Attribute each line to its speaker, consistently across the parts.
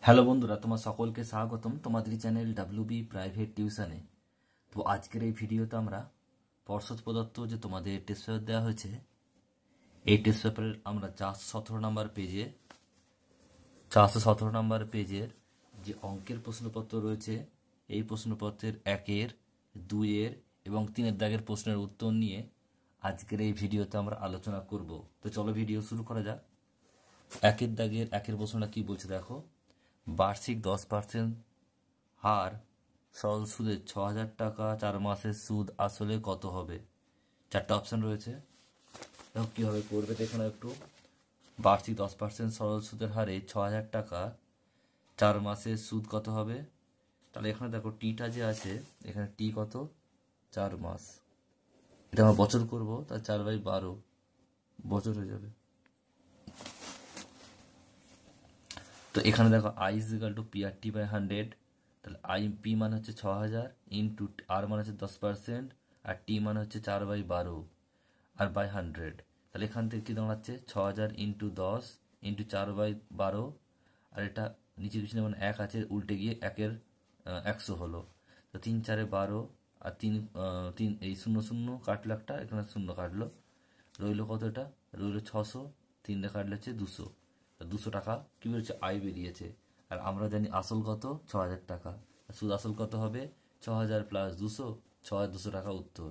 Speaker 1: Hello বন্ধুরা, তোমার সকলকে স্বাগতম তোমাদের চ্যানেল ডাব্লিউবি প্রাইভেট টিউশনে। তো আজকের এই ভিডিওতে আমরা পর্ষদ প্রদত্ত যে তোমাদের টেস্ট পেপার দেওয়া হয়েছে, এই টেস্ট পেপারের আমরা 417 নম্বর পেজের যে অঙ্কের প্রশ্নপত্র রয়েছে, এই প্রশ্নপত্রের 1-এর, 2-এর এবং 3-এর দাগের প্রশ্নের উত্তর নিয়ে আজকের এই ভিডিওতে আমরা আলোচনা করব। তো চলো ভিডিও শুরু করা যাক। 1-এর দাগের 1-এর প্রশ্নটা কি বলছে দেখো। বার্ষিক 10% হার সরল সুদে 6,000 টাকা 4 মাসের সুদ আসলে কত হবে? 4টা অপশন রয়েছে। দেখো কীভাবে করবে দেখো একটু। বার্ষিক 10% সরল সুদের হারে 6,000 টাকা 4 মাসের সুদ কত হবে? তাহলে এখানে দেখো টিটা যে আছে, এখানে টি কত? 4 মাস। এটা আমরা বছর করবো, তাহলে 4/12 বছর হয়ে যাবে। তো এখানে দেখো I is equal to P R T by 100। তাহলে আই পি মানে হচ্ছে 6,000 ইন্টু আর মানে হচ্ছে 10% আর টি মানে হচ্ছে 4/12 আর বাই 100। তাহলে এখান থেকে কি দাঁড়াচ্ছে 6,000 ইন্টু 10 ইন্টু 4/12 আর এটা নিচে পিছনে মানে 1 আছে, উল্টে গিয়ে 1-এর 100 হলো। তো 3×4=12 আর 3 এই 0 0 কাটলো, একটা এখানে 0 কাটলো, রইলো কত? এটা রইলো 600, 3 দিয়ে কাটলে হচ্ছে 200। 200 টাকা কি বেরিয়েছে? আয় বেরিয়েছে। আর আমরা জানি আসল কত? 6,000 টাকা। সুদ আসল কত হবে? 6,000 প্লাস 200, 6,200 টাকা উত্তর।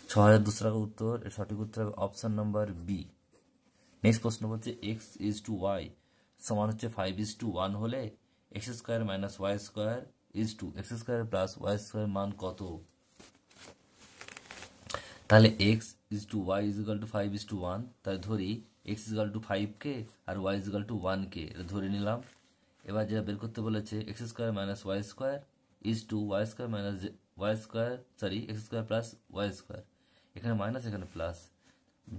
Speaker 1: 6,200 টাকা উত্তর। এর সঠিক উত্তর হবে অপশন নাম্বার বি। নেক্সট প্রশ্ন বলছে x:y সমান হচ্ছে 5:1 হলে x² minus y² plus y² মান কত? তাহলে x:y 5:1, তাহলে ধরি x=5কে আর y=1কে, এটা ধরে নিলাম। এবার যেটা বের করতে বলেছে x² minus y² minus x² plus y²। এখানে মাইনাস এখানে প্লাস,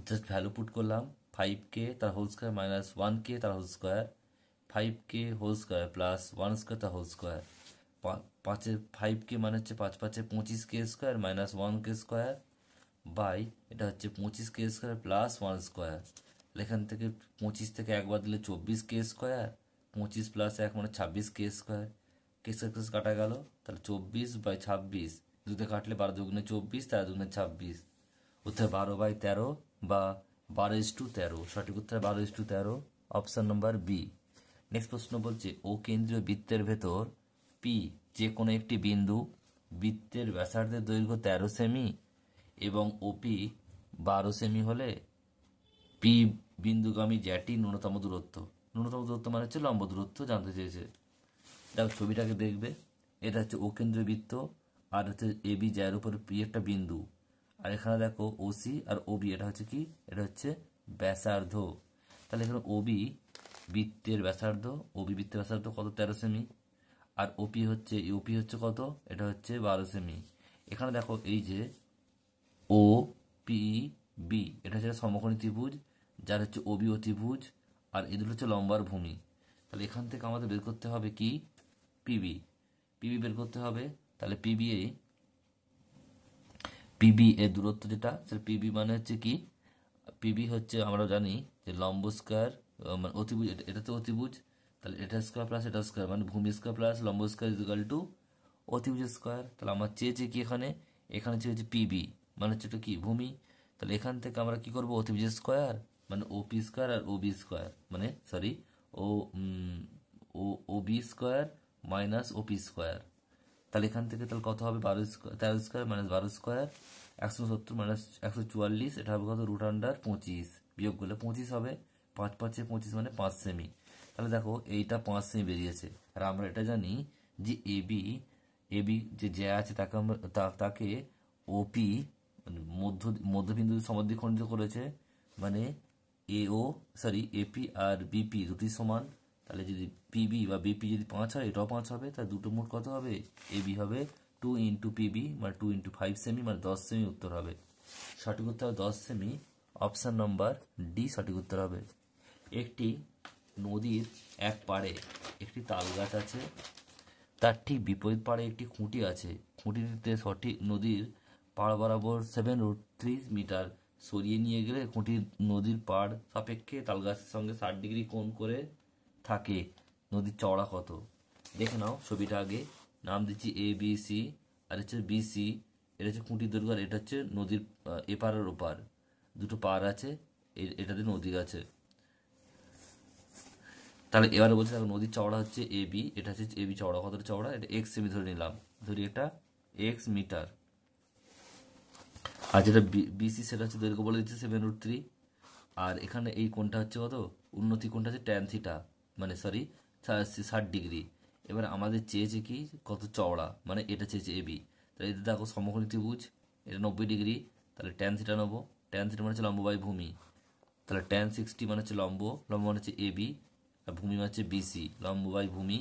Speaker 1: জাস্ট ভ্যালু পুট করলাম। 5k তার হোল স্কোয়ার মাইনাস 1k তার whole square, 5k whole square plus 1² তার হোল স্কোয়ার। 5k মানে হচ্ছে 5×5 25k² মাইনাস 1k² বাই এটা হচ্ছে 25k² প্লাস 1²। এখান থেকে 25 থেকে একবার দিলে 24k², 25 প্লাস 1 মানে 26k²। k² কাটা গেল, তাহলে 24/26, দুটো কাটলে 12×2 = 24, 13×2 = 26। উত্তর 12/13 বা 12:13। সঠিক উত্তর 12:13, অপশন নম্বর বি। নেক্সট প্রশ্ন বলছে ও কেন্দ্রীয় বৃত্তের ভেতর পি যে কোনো একটি বিন্দু, বৃত্তের ব্যাসার্ধের দৈর্ঘ্য 13 সেমি এবং ওপি 12 সেমি হলে পি বিন্দুগামী জ্যাটি ন্যূনতম দূরত্ব। ন্যূনতম দূরত্ব মানে হচ্ছে লম্ব দূরত্ব জানতে চেয়েছে। দেখো ছবিটাকে দেখবে, এটা হচ্ছে ও কেন্দ্রীয় বৃত্ত আর হচ্ছে এ বি, যার উপরে পি একটা বিন্দু। আর এখানে দেখো ওসি আর ওবি, এটা হচ্ছে কি? এটা হচ্ছে ব্যাসার্ধ। তাহলে এখানে ওবি বৃত্তের ব্যাসার্ধ, কত? 13 সেমি। আর ওপি হচ্ছে কত? এটা হচ্ছে 12 সেমি। এখানে দেখো এই যে ও পি বি, এটা হচ্ছে সমকোণী ত্রিভুজ, যার হচ্ছে ওবি অতিভুজ, আর এগুলো হচ্ছে লম্বার ভূমি। তাহলে এখান থেকে আমাদের বের করতে হবে কি? পিবি। পিবি বের করতে হবে। তাহলে পিবি এর দূরত্ব যেটা, সেটা পিবি মানে হচ্ছে কি? পিবি হচ্ছে আমরা জানি যে লম্ব স্কোয়ার মানে অতিভুজ, এটা তো অতিভুজ, তাহলে এটা স্কোয়ার প্লাস এটা স্কোয়ার মানে ভূমি স্কোয়ার প্লাস লম্ব স্কোয়ার ইকুয়াল টু অতিভুজ স্কোয়ার। তাহলে আমার চেয়েছে কি এখানে চেয়েছে পিবি মানে হচ্ছে এটা কি? ভূমি। তাহলে এখান থেকে আমরা কি করব? অতিভুজ স্কোয়ার মানে ওপি স্কোয়ার আর ওবি স্কোয়ার মানে ও OB square minus OP square. তাহলে এখান থেকে তাহলে কত হবে? 13² মাইনাস 12², 170 মাইনাস 144, এটা হবে কত? √25। বিয়োগ করলে 25 হবে। 5×5 = 25 মানে 5 সেমি। তাহলে দেখো এইটা 5 সেমি বেরিয়েছে। আর আমরা এটা জানি যে এবি যে আছে তাকে আমরা তাকে ওপি মধ্যবিন্দু সমদ্বিখণ্ডিত করেছে, মানে এপি আর বিপি দুটি সমান। তাহলে যদি পিবি বা বিপি যদি 5 হয়, এটাও 5 হবে। তাহলে দুটো মোট কত হবে? এবি হবে 2 × পিবি মানে 2 × 5 সেমি মানে 10 সেমি উত্তর হবে। সঠিক উত্তর হবে 10 সেমি, অপশন নম্বর ডি সঠিক উত্তর হবে। একটি নদীর এক পাড়ে একটি তাল গাছ আছে, তার ঠিক বিপরীত পাড়ে একটি খুঁটি আছে। খুঁটিটিতে সঠিক নদীর পাড় বরাবর 7√3 মিটার সরিয়ে নিয়ে গেলে খুঁটি নদীর পাড় সাপেক্ষে তালগাছের সঙ্গে 60 ডিগ্রি কোণ করে থাকে। নদীর চওড়া কত দেখে নাও। ছবিটা আগে নাম দিচ্ছি এ বি সি, আর হচ্ছে বি সি, এটা হচ্ছে খুঁটির দৈর্ঘ্য, আর এটা হচ্ছে নদীর এপার আর ওপার, দুটো পার আছে, এটাতে নদী আছে। তাহলে এবারে বলছে দেখো নদীর চওড়া হচ্ছে এ বি, এটা হচ্ছে এ বি চওড়া, কতটা চওড়া, এটা এক্স সেমি ধরে নিলাম, ধরি এটা এক্স মিটার। আর যেটা বিসি সেটা হচ্ছে দৈর্ঘ্য বলে দিচ্ছে 7√3। আর এখানে এই কোণটা হচ্ছে কত, উন্নতি কোণটা হচ্ছে ট্যান থিটা, মানে সরি 60 ডিগ্রি। এবার আমাদের চেয়েছে কি কত চওড়া, মানে এটা চেয়েছে এ বি। তাহলে এটা দেখো সমকোণী ত্রিভুজ, এটা 90 ডিগ্রি, তাহলে ট্যান থিটা নেবো। ট্যান থিটা মানে হচ্ছে লম্ব বাই ভূমি, তাহলে ট্যান 60 মানে হচ্ছে লম্ব, লম্ব মানে হচ্ছে এ বি, আর ভূমি মানে হচ্ছে বিসি, লম্ব বাই ভূমি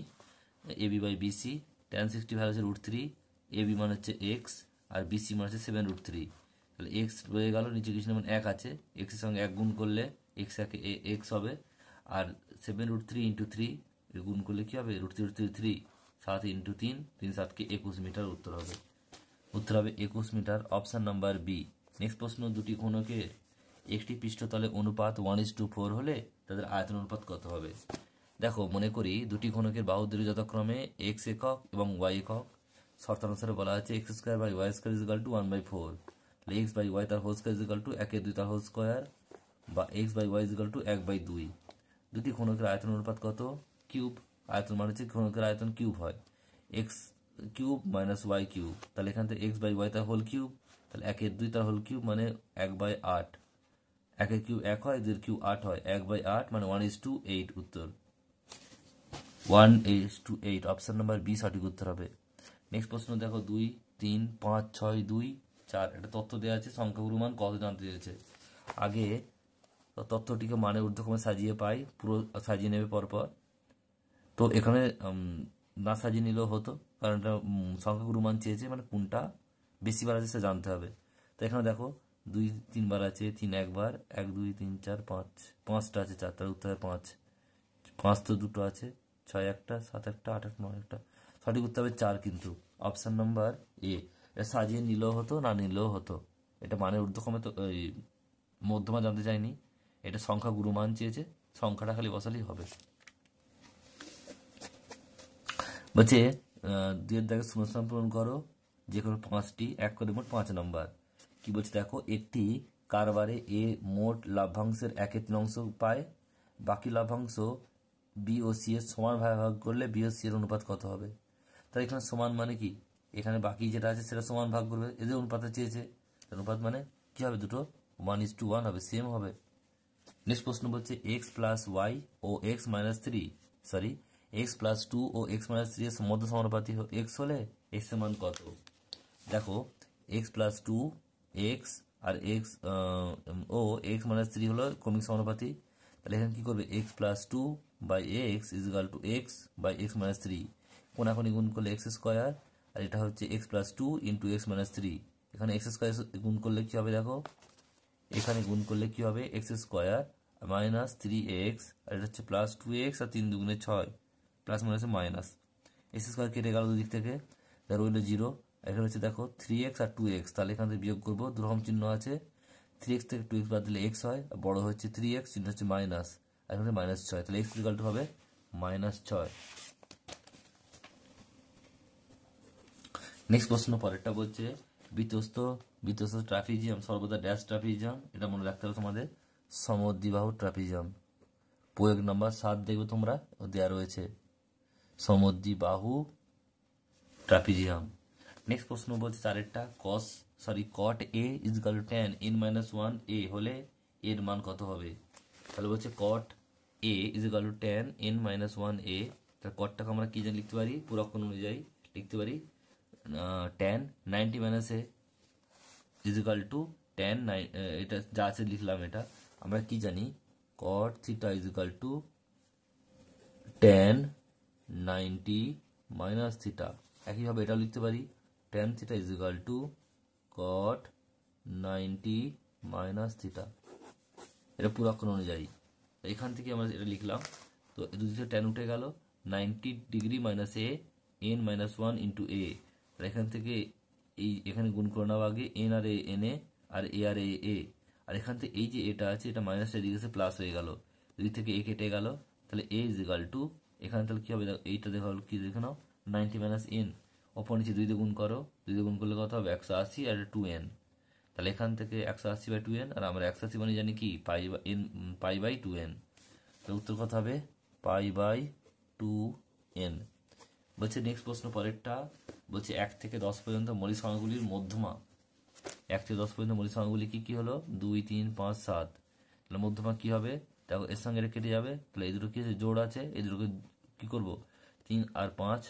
Speaker 1: A B by BC. Tan 60 value হচ্ছে √3, এ বি মানে হচ্ছে এক্স, আর বিসি মানে হচ্ছে 7√3। তাহলে এক্স রয়ে গেল, নিচে কিছু যেমন এক আছে, এক্সের সঙ্গে এক গুণ করলে এক্স একে এক্স হবে, আর 7√3 ইন্টু 3 গুণ করলে কী হবে, √3 7 ইন্টু 3 3 7কে 21 মিটার উত্তর হবে। উত্তর হবে 21 metre, option number B. Next প্রশ্ন, দুটি ঘনকের একটি পৃষ্ঠতলে অনুপাত 1:4 হলে তাদের আয়তন অনুপাত কত হবে। দেখো মনে করি দুটি ঘনকের বাহু দৈর্ঘ্য যথাক্রমে এক্স একক এবং ওয়াই একক। শর্তানুসারে বলা আছে X square by Y square equal to 1/4, তাহলে এক্স বাই ওয়াই তার হোল স্কোয়ার ইজিক্যাল টু 1/2 তার হোল স্কোয়ার, বা X by Y equal to 1/2। দুটি ঘনকের আয়তন অনুপাত কত, কিউব। আয়তন মানে হচ্ছে ঘনকের আয়তন কিউব হয়, X cube minus Y cube, তাহলে এখান থেকে এক্স বাই ওয়াই তার হোল কিউব, তাহলে 1/2 তার হোল কিউব মানে 1/8, 1 কিউব 1 হয়, 2 কিউব 8 হয়, 1/8 মানে 1:8 উত্তর 1:8, অপশন নাম্বার বি সঠিক উত্তর হবে। নেক্সট প্রশ্ন দেখো 2 3 5 6 2 4, এটা তথ্য দেওয়া আছে, সংখ্যাগুরু মান কত জানতে চেয়েছে। আগে তথ্যটিকে মানে ঊর্ধ্বক্রমে সাজিয়ে পাই, পুরো সাজিয়ে নেবে পরপর। তো এখানে না সাজিয়ে নিলেও হতো, কারণ এটা সংখ্যাগুরু মান চেয়েছে, মানে কোনটা বেশি বার আছে সে জানতে হবে। তো এখানে দেখো 2 3 বার আছে, 3 একবার, 1 2 3 4 5, 5টা আছে, 4টার উত্তর হয় 5, 5 তো দুটো আছে, 6 একটা, 7 একটা, 8 একটা, 9 একটা, সঠিক উত্তর হবে 4 কিন্তু, অপশান নাম্বার এ। এটা সাজিয়ে নিলেও হতো, না নিলেও হতো, এটা মানে ঊর্ধ্বক্রমে তো মধ্যমা জানতে চাইনি, এটা সংখ্যা গুরুমান চেয়েছে, সংখ্যাটা খালি বসালেই হবে। বলছে 2 দাগে শূন্যস্থান পূরণ করো, যে কোনো 5টি, 1 করে মোট 5 নম্বর। কি বলছে দেখো, একটি কারবারে এ মোট লাভ্যাংশের 1/3 পায়, বাকি লাভ্যাংশ বি ও সি এর সমান ভাগ ভাগ করলে বি ও সি এর অনুপাত কত হবে। তাই এখানে সমান মানে কি, এখানে বাকি যেটা আছে সেটা সমান ভাগ করবে, এদের অনুপাতে চেয়েছে, অনুপাত মানে কি হবে, দুটো 1:1 হবে, সেম হবে। নেক্সট প্রশ্ন বলছে এক্স প্লাস ওয়াই ও x minus 3, sorry x plus 2 ও এক্স মাইনাস 3 এর মধ্য সমানুপাতি এক্স হলে এক্স এর মান কত। দেখো এক্স প্লাস 2 এক্স আর এক্স ও এক্স মাইনাস 3 হলো ক্রমিক সমানুপাতি, তাহলে এখানে কি করবে, x plus 2 by x is equal to x by x minus 3, কোনাকুনি গুণ করলে এক্স স্কোয়ার, আর এটা হচ্ছে x plus 2 into x minus 3, এখানে এক্স স্কোয়ার গুণ করলে কি হবে, দেখো এখানে গুণ করলে কি হবে, এক্স স্কোয়ার মাইনাস 3x, আর এটা হচ্ছে প্লাস 2x, আর 3 2 6, প্লাস মাইনাসে মাইনাস, এক্স স্কোয়ার কেটে গেল দুদিক থেকে, যা রইল 0। এখানে হচ্ছে দেখো 3x আর 2x, তাহলে এখান থেকে বিয়োগ করবো, দুরকম চিহ্ন আছে, 3x থেকে 2x বাদ দিলে x হয়, আর বড় হচ্ছে 3x, চিহ্ন হচ্ছে মাইনাস, আর এখানে -6, তাহলে x ইকুয়াল টু হবে -6। নেক্সট প্রশ্ন পরেরটা বলছে বিতস্ত বিতস্ত ট্রাপিজিয়াম সর্বদা ড্যাশ ট্রাপিজিয়াম, এটা মনে রাখতে হবে তোমাদের, সমদ্বিবাহু ট্রাপিজিয়াম। প্রয়োগ নাম্বার 7 দেখবে তোমরা, দেওয়া রয়েছে সমদ্বিবাহু ট্রাপিজিয়াম। নেক্সট প্রশ্ন বলছে চারেরটা, cot A is equal to tan n-1 A হলে এর মান কত হবে। তাহলে বলছে cot A is equal to tan n-1 A, তাহলে কটটাকে আমরা কি জানি লিখতে পারি, পুরক্ষণ অনুযায়ী লিখতে পারি tan 90 minus A is equal two tan, এটা যা আছে লিখলাম, এটা আমরা কি জানি, cot theta is equal two tan 90 minus theta. একইভাবে এটাও লিখতে পারি tan theta is equal two cot 90 minus theta, এটা পুরক্ষণ অনুযায়ী। এখান থেকে আমরা এটা লিখলাম, তো দুদিকে tan উঠে গেল, 90 ডিগ্রি মাইনাস এ n-1 ইন্টু এ, এখান থেকে এই এখানে গুণ করে নেওয়া আগে N R A N A, আর এ আর এ, আর এখান থেকে এই যে এটা আছে, এটা মাইনাস এদিকে এসে প্লাস হয়ে গেল, দুই থেকে এ কেটে গেল, তাহলে এ ইজ ইকাল টু এখানে তাহলে কি হবে, এইটা দেখা হলো কি, দেখে নাও 90 মাইনাস এন, ওপর নিচে 2 দিয়ে গুণ করো, 2 দিয়ে গুণ করলে কত হবে 180 আর 2n। তাহলে এখান থেকে 180/2n, আর আমরা 180 মানে জানি কি পাই/2n। তাহলে উত্তর কত হবে পাই/2n। বলছে নেক্সট প্রশ্ন পরেরটা, বলছে 1 থেকে 10 পর্যন্ত মৌলিক সংখ্যাগুলির মধ্যমা। 1 থেকে 10 পর্যন্ত মৌলিক সংখ্যাগুলি কি কি হলো, 2, 3, 5, 7। তাহলে মধ্যমা কি হবে, দেখো এর সঙ্গে এটা কেটে যাবে, তাহলে এই দুটো কি আছে, জোড় আছে, এই দুটোকে কি করব, 3 আর 5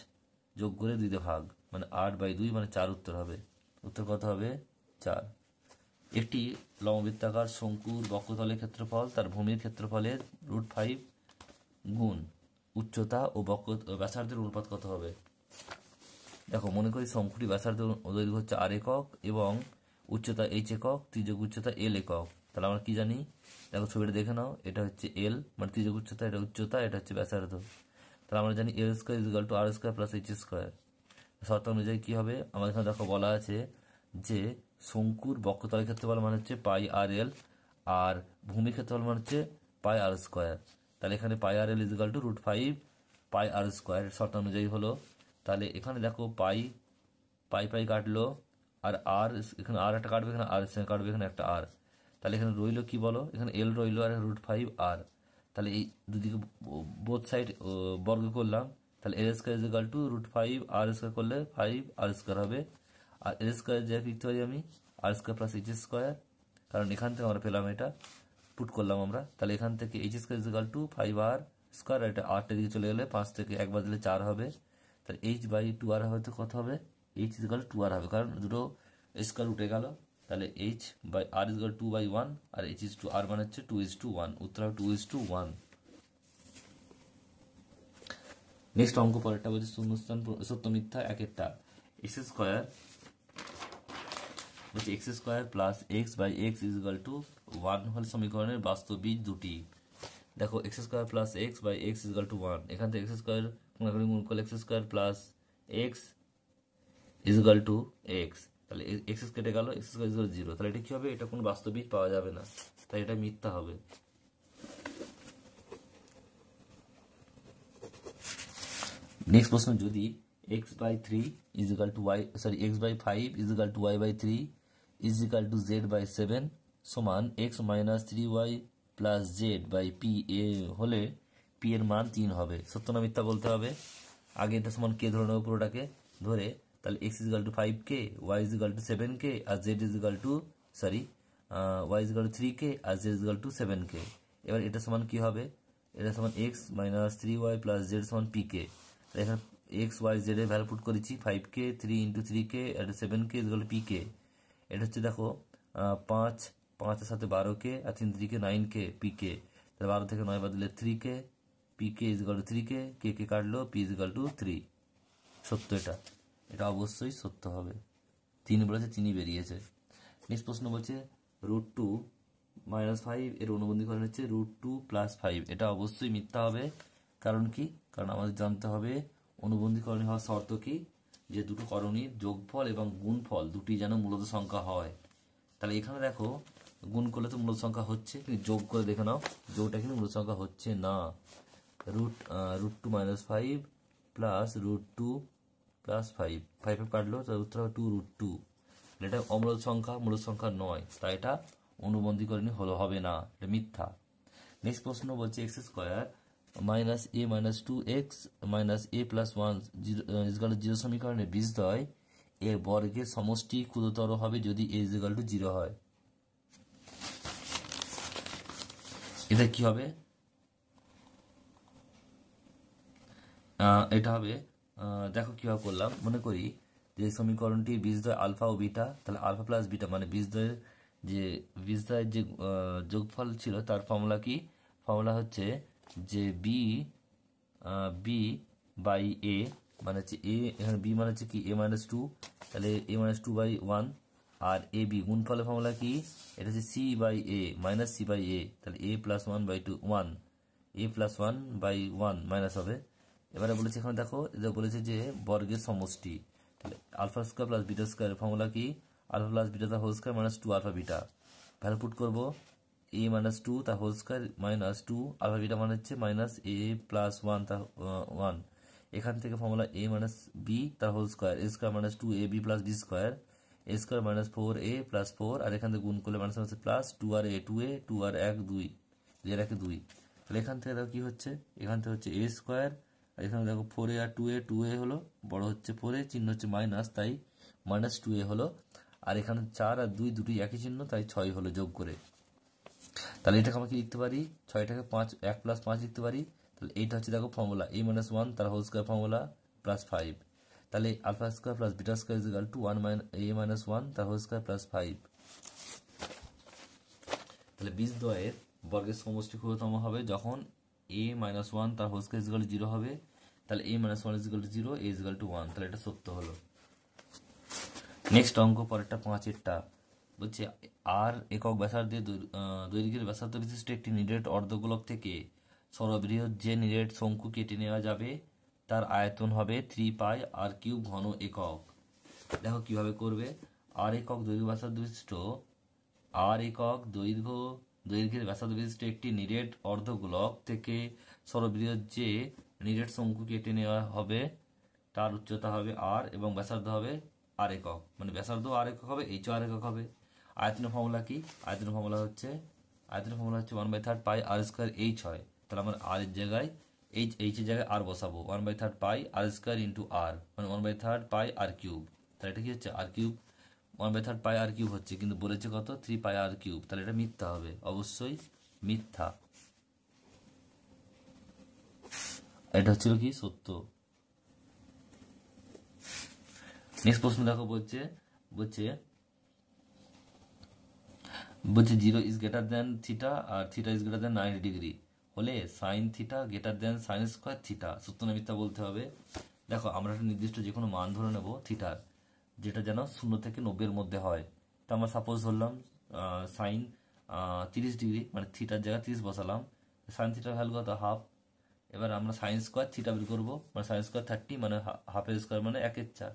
Speaker 1: যোগ করে 2 দিয়ে ভাগ, মানে 8/2 মানে 4 উত্তর হবে। উত্তর কত হবে 4। একটি লম্ববৃত্তাকার শঙ্কুর বক্ষতলের ক্ষেত্রফল তার ভূমির ক্ষেত্রফলের √5 গুণ উচ্চতা ও ব্যাসার্ধের অনুপাত কত হবে। দেখো মনে করি শঙ্কুটি ব্যাসার্ধ দৈর্ঘ্য হচ্ছে r একক এবং উচ্চতা h একক, তির্যক উচ্চতা l একক। তাহলে আমরা কি জানি, দেখো ছবিটা দেখে নাও, এটা হচ্ছে l মানে তির্যক উচ্চতা, এটা উচ্চতা, এটা হচ্ছে ব্যাসার্ধ। তাহলে আমরা জানি l² = r² + h²। শর্ত অনুযায়ী কি হবে, আমাদের এখানে দেখো বলা আছে যে শঙ্কুর বক্ষতলের ক্ষেত্রফল মানে হচ্ছে πrl, আর ভূমির ক্ষেত্রফল মানে হচ্ছে πr²। তাহলে এখানে πrl = √5 πr², শর্ত অনুযায়ী হলো। তাহলে এখানে দেখো পাই কাটলো, আর আর এখানে আর একটা কাটবে, এখানে আর সঙ্গে কাটবে, এখানে একটা আর। তাহলে এখানে রইলো কি বলো, এখানে এল রইলো আর √5 আর। তাহলে এই দুদিকে বোথ সাইড বর্গ করলাম, তাহলে l² = √5 r² করলে 5r² হবে। আর l² জায়গায় লিখতে পারি আমি r² + h², কারণ এখান থেকে আমরা পেলাম, এটা পুট করলাম আমরা। তাহলে এখান থেকে h² = 5r², আর এটা আরটা দিকে চলে গেলে 5 থেকে 1 বাদ দিলে 4 হবে। তাহলে h/2r হয়তো কত হবে, h = 2r হবে, কারণ দুটো স্কোয়ার উঠে গেল। তাহলে h/r = 2/1 আর h/r মানে হচ্ছে 2:1। উত্তর হবে 2:1। নেক্সট অঙ্ক পরেরটা বলছে শূন্যস্থান সত্য মিথ্যা একেরটা। x² বলছে x² + x/x = 1 হল সমীকরণের বাস্তব বীজ দুটি। দেখো x² + x/x = 1, এখান থেকে x² গুণ করলে x² + x x, তাহলে x কেটে গেল, x² = 0। তাহলে এটা কি হবে, এটা কোনো বাস্তব বীজ পাওয়া যাবে না, তাই এটা মিথ্যা হবে। নেক্সট প্রশ্ন, যদি x/3 = y, sorry x/5 = y/3 = z/7 সমান x - 3y + z/p এ হলে p এর মান 3 হবে। সত্য না মিথ্যা বলতে হবে। আগে এটা সমান কে ধরে নেবো, পুরোটাকে ধরে, তাহলে x = 5k, y = 7k, আর y = 3k, আর z = 7k। এবার এটা সমান কি হবে, এটা সমান x - 3y + z সমান pk। এখানে x y z এর ভ্যালু পুট করেছি, 5k, 3 × 3k আর 7k = pk। এটা হচ্ছে দেখো 5 5 এর সাথে 12k আর 3 3k 9k pk। তাহলে 12 থেকে 9 বাদ দিলে 3k, pk = 3k, k কাটলো, p = 3। সত্য এটা, এটা অবশ্যই সত্য হবে। 3 বলেছে, 3ই বেরিয়েছে। নেক্সট প্রশ্ন বলছে √2 - 5 এর অনুবন্ধীকরণ হচ্ছে √2 + 5। এটা অবশ্যই মিথ্যা হবে। কারণ কি, কারণ আমাদের জানতে হবে অনুবন্ধীকরণ হওয়ার শর্ত কি, যে দুটো করণীর যোগফল এবং গুণফল দুটি যেন মূলত সংখ্যা হয়। তাহলে এখানে দেখো গুণ করলে তো মূলত সংখ্যা হচ্ছে, কিন্তু যোগ করে দেখে নাও, যোগটা কিন্তু মূলত সংখ্যা হচ্ছে না। √2 - 5 + √2 + 5, 5 কাটলো, তার উত্তর হবে 2√2। এটা অমূলত সংখ্যা, মূলত সংখ্যা নয়, তাই এটা অনুবন্ধীকরণী হবে না, এটা মিথ্যা। নেক্সট প্রশ্ন বলছে x² - a - 2x - a + 1 = 0 সমীকরণের বীজদ্বয় এর বর্গের সমষ্টি ক্ষুদ্রতর হবে যদি a = 0 হয়। এটা কি হবে, এটা হবে, দেখো কিভাবে করলাম, মনে করি যে সমীকরণটি বীজদ্বয় আলফা ও বিটা, তাহলে আলফা + বিটা মানে বীজদ্বয়ের যে যোগফল ছিল তার ফর্মুলা কি, ফর্মুলা হচ্ছে যে b/a মানে হচ্ছে a, এখানে b মানে হচ্ছে কি a - 2, তাহলে a - 2/1, আর ab গুণফলের ফর্মুলা কি, এটা হচ্ছে c/a - c/a, তাহলে a + 1/1 a + 1/1 মাইনাস হবে। এবারে বলেছে, এখানে দেখো এটা বলেছে যে বর্গের সমষ্টি, তাহলে α² + β² এর ফর্মুলা কি, α + β² - 2α β। ভ্যালু পুট করবো, a এ মাইনাস টু তার whole square minus two, alpha beta মানে হচ্ছে মাইনাস এ প্লাস ওয়ান তার ওয়ান। এখান থেকে ফর্মুলা এ মাইনাস বি তার whole square, a square minus two a b plus b square, a square minus four a plus four, আর এখান থেকে গুণ করলে মাইনাস মাইনাস প্লাস টু আর এ, টু আর এক দুই, এর একে দুই। তাহলে এখান থেকে দেখো কি হচ্ছে, এখান থেকে হচ্ছে এ স্কোয়ার, আর এখানে দেখো ফোর এ আর টু এ হলো, বড় হচ্ছে ফোর এ, চিহ্ন হচ্ছে মাইনাস, তাই মাইনাস টু এ হলো। আর এখানে চার আর দুই দুটোই একই চিহ্ন, তাই ছয় হলো যোগ করে। তাহলে এটাকে আমরা কি লিখতে পারি, ছয়টাকে পাঁচ, এক প্লাস পাঁচ লিখতে পারি। তাহলে এইটা হচ্ছে দেখো ফর্মুলা এ মাইনাস ওয়ান তার whole square formula plus five. তাহলে alpha square plus beta square is equal to A minus one তার হোল স্কোয়ার প্লাস ফাইভ। তাহলে বীজদ্বয়ের বর্গের সমষ্টি ক্ষুদ্রতম হবে যখন এ মাইনাস ওয়ান তার whole square is equal to zero হবে। তাহলে A minus one is equal to zero, A is equal to one. তাহলে এটা সত্য হলো। নেক্সট অঙ্ক পরেরটা পাঁচেরটা বলছে আর একক ব্যাসার্ধের দৈর্ঘ্যের ব্যাসার্ধ বিশিষ্ট একটি নিরেট অর্ধগোলক থেকে সর্ববৃহৎ যে নিরেট শঙ্কু কেটে নেওয়া যাবে তার আয়তন হবে 3 পাই আর কিউব ঘন একক। দেখো কিভাবে করবে। আর একক দৈর্ঘ্য ব্যাসার্ধ বিশিষ্ট দৈর্ঘ্যের ব্যাসার্ধ বিশিষ্ট একটি নিরেট অর্ধগোলক থেকে সর্ববৃহৎ যে নিরেট শঙ্কু কেটে নেওয়া হবে তার উচ্চতা হবে আর এবং ব্যাসার্ধ হবে আর একক, মানে ব্যাসার্ধ আর একক হবে, এইচও আর একক হবে। আয়তনের ফর্মুলা কি, আয়তনের ফর্মুলা হচ্ছে 1/3 পাই আর স্কোয়ার এইচ হয়। তাহলে আমরা আর এর জায়গায় এইচ এর জায়গায় আর বসাবো, 1/3 পাই আর স্কোয়ার ইন্টু আর, মানে 1/3 পাই আর কিউব। তাহলে এটা কি হচ্ছে আর কিউব, 1/3 পাই আর কিউব হচ্ছে, কিন্তু বলেছে কত 3 পাই আর কিউব। তাহলে এটা মিথ্যা হবে, অবশ্যই মিথ্যা। এটা হচ্ছিল কি সত্য। নেক্সট প্রশ্ন দেখো, বলছে zero is greater than theta আর theta is greater than 90 degree হলে sine theta greater than sine square theta, সত্য না মিথ্যা বলতে হবে। দেখো আমরা একটা নির্দিষ্ট যে কোনো মান ধরে নেব থিটার, যেটা যেন 0 থেকে 90-এর মধ্যে হয়। তো আমরা সাপোজ ধরলাম সাইন 30 ডিগ্রি, মানে থিটার জায়গায় 30 বসালাম, সাইন থিটার ভ্যালু কত হাফ। এবার আমরা সাইন স্কোয়ার থিটা বের করবো, মানে সাইন স্কোয়ার 30, মানে হাফের স্কোয়ার মানে 1/4।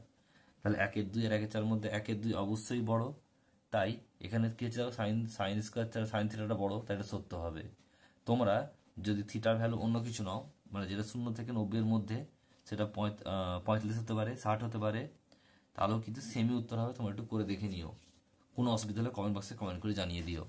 Speaker 1: তাহলে 1/2 আর 1/4 মধ্যে 1/2 অবশ্যই বড়, তাই এখানে কি হচ্ছে সাইন স্কোয়ার সাইন থিটাটা বড়, তাই এটা সত্য হবে। তোমরা যদি থিটার ভ্যালু অন্য কিছু নাও, মানে যেটা 0 থেকে 90-এর মধ্যে, সেটা 45 হতে পারে, 60 হতে পারে, তাহলেও কিন্তু সেমই উত্তর হবে। তোমরা একটু করে দেখে নিও, কোনো অসুবিধা হলে কমেন্ট বক্সে কমেন্ট করে জানিয়ে দিও।